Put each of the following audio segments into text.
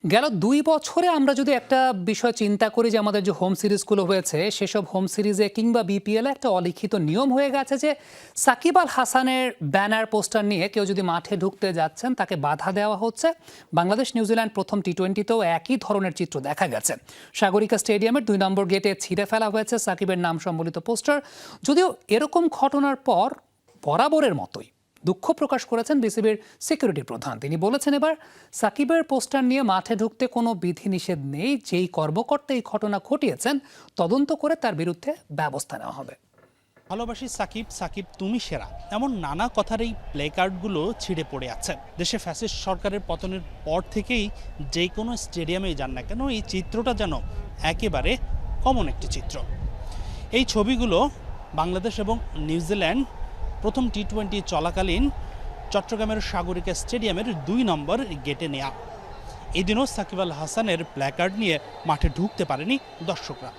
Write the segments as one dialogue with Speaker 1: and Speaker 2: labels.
Speaker 1: গেল ২ বছরে আমরা যদি একটা বিষয় চিন্তা করি যে আমাদের যে হোম সিরিজগুলো হয়েছে সেসব হোম সিরিজে কিংবা বিপিএল একটা অলিখিত নিয়ম হয়ে গেছে যে সাকিব আল হাসানের ব্যানার পোস্টার নিয়ে কেউ যদি মাঠে ঢুকতে যাচ্ছেন তাকে বাধা দেওয়া হচ্ছে। বাংলাদেশ নিউজিল্যান্ড প্রথম টি-20তেও একই ধরনের চিত্র দেখা গেছে। সাগরিকা স্টেডিয়ামের ২ নম্বর গেটে ছিঁড়ে ফেলা হয়েছে সাকিবের নাম সম্বলিত পোস্টার। যদিও এরকম ঘটনার পর বরাবরের মতোই দুঃখ প্রকাশ করেছেন বিসিবির সিকিউরিটি প্রধান। তিনি বলেছেন, এবার সাকিবের পোস্টার নিয়ে মাঠে ঢুকতে কোনো বিধিনিষেধ নেই। যেই কর্মকর্তা এই ঘটনা ঘটিয়েছেন তদন্ত করে তার বিরুদ্ধে ব্যবস্থা নেওয়া হবে।
Speaker 2: ভালোবাসি সাকিব, সাকিব তুমি সেরা, এমন নানা কথার এই প্লে কার্ডগুলো ছিঁড়ে পড়ে আছে। দেশে ফ্যাসিস্ট সরকারের পতনের পর থেকেই যে কোনো স্টেডিয়ামেই যান না কেন এই চিত্রটা যেন একেবারে কমন একটি চিত্র। এই ছবিগুলো বাংলাদেশ এবং নিউজিল্যান্ড প্রথম টি-20 চলাকালীন চট্টগ্রামের সাগরিকা স্টেডিয়ামের ২ নম্বর গেটে নেয়া। এদিনও সাকিব আল হাসানের প্ল্যাকার্ড নিয়ে মাঠে ঢুকতে পারেনি দর্শকরা।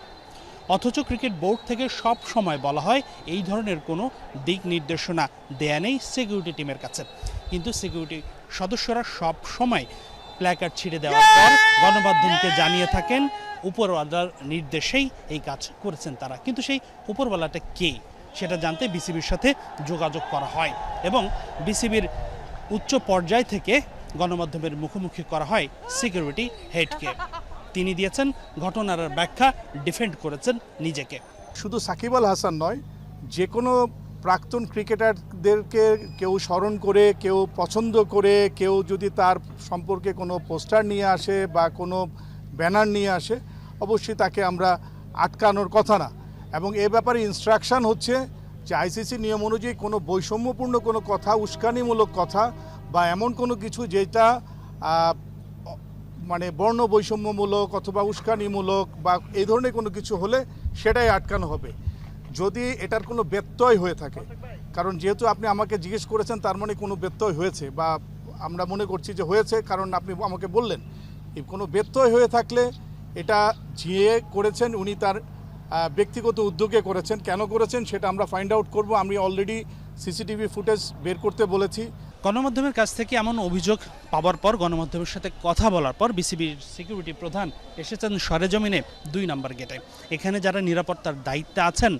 Speaker 2: অথচ ক্রিকেট বোর্ড থেকে সব সময় বলা হয় এই ধরনের কোনো দিক নির্দেশনা দেয়া নেই সিকিউরিটি টিমের কাছে, কিন্তু সিকিউরিটি সদস্যরা সব সময় প্ল্যাকার্ড ছিঁড়ে দেওয়ার পর গণমাধ্যমকে জানিয়ে থাকেন উপরওয়ালার নির্দেশেই এই কাজ করেছেন তারা। কিন্তু সেই উপরওয়ালাটা কে সেটা জানতে বিসিবির সাথে যোগাযোগ করা হয় এবং বিসিবির উচ্চ পর্যায় থেকে গণমাধ্যমের মুখোমুখি করা হয় সিকিউরিটি হেডকে। তিনি দিয়েছেন ঘটনার ব্যাখ্যা, ডিফেন্ড করেছেন নিজেকে।
Speaker 3: শুধু সাকিব আল হাসান নয়, যে কোনো প্রাক্তন ক্রিকেটারদেরকে কেউ স্মরণ করে, কেউ পছন্দ করে, কেউ যদি তার সম্পর্কে কোনো পোস্টার নিয়ে আসে বা কোনো ব্যানার নিয়ে আসে, অবশ্যই তাকে আমরা আটকানোর কথা না। এবং এ ব্যাপারে ইনস্ট্রাকশন হচ্ছে যে আইসিসি নিয়ম অনুযায়ী কোনো বৈষম্যপূর্ণ কোনো কথা, উস্কানিমূলক কথা বা এমন কোনো কিছু যেটা মানে বর্ণ বৈষম্যমূলক অথবা উস্কানিমূলক বা এই ধরনের কোনো কিছু হলে সেটাই আটকানো হবে যদি এটার কোনো ব্যত্যয় হয়ে থাকে। কারণ যেহেতু আপনি আমাকে জিজ্ঞেস করেছেন, তার মানে কোনো ব্যত্যয় হয়েছে বা আমরা মনে করছি যে হয়েছে, কারণ আপনি আমাকে বললেন। কোনো ব্যত্যয় হয়ে থাকলে এটা যে করেছেন উনি তার ব্যক্তিগত উদ্যোগে করেছেন, কেন করেছেন সেটা আমরা ফাইন্ড আউট করব। আমি অলরেডি সিসিটিভি ফুটেজ বের করতে বলেছি।
Speaker 2: গণমাধ্যমের কাছ থেকে এমন অভিযোগ পাওয়ার পর, গণমাধ্যমের সাথে কথা বলার পর বিসিবির সিকিউরিটি প্রধান এসেছেন সরেজমিনে ২ নম্বর গেটে। এখানে যারা নিরাপত্তার দায়িত্বে আছেন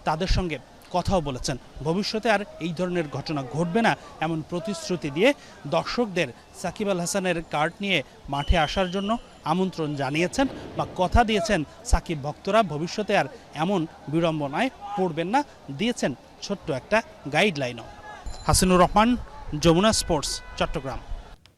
Speaker 2: তাদের সঙ্গে কথাও বলেছেন। ভবিষ্যতে আর এই ধরনের ঘটনা ঘটবে না এমন প্রতিশ্রুতি দিয়ে দর্শকদের সাকিব আল হাসানের কার্ড নিয়ে মাঠে আসার জন্য আমন্ত্রণ জানিয়েছেন বা কথা দিয়েছেন সাকিব ভক্তরা ভবিষ্যতে আর এমন বিড়ম্বনায় পড়বেন না। দিয়েছেন ছোট্ট একটা গাইডলাইনও। হাসিনুর রহমান, যমুনা স্পোর্টস, চট্টগ্রাম।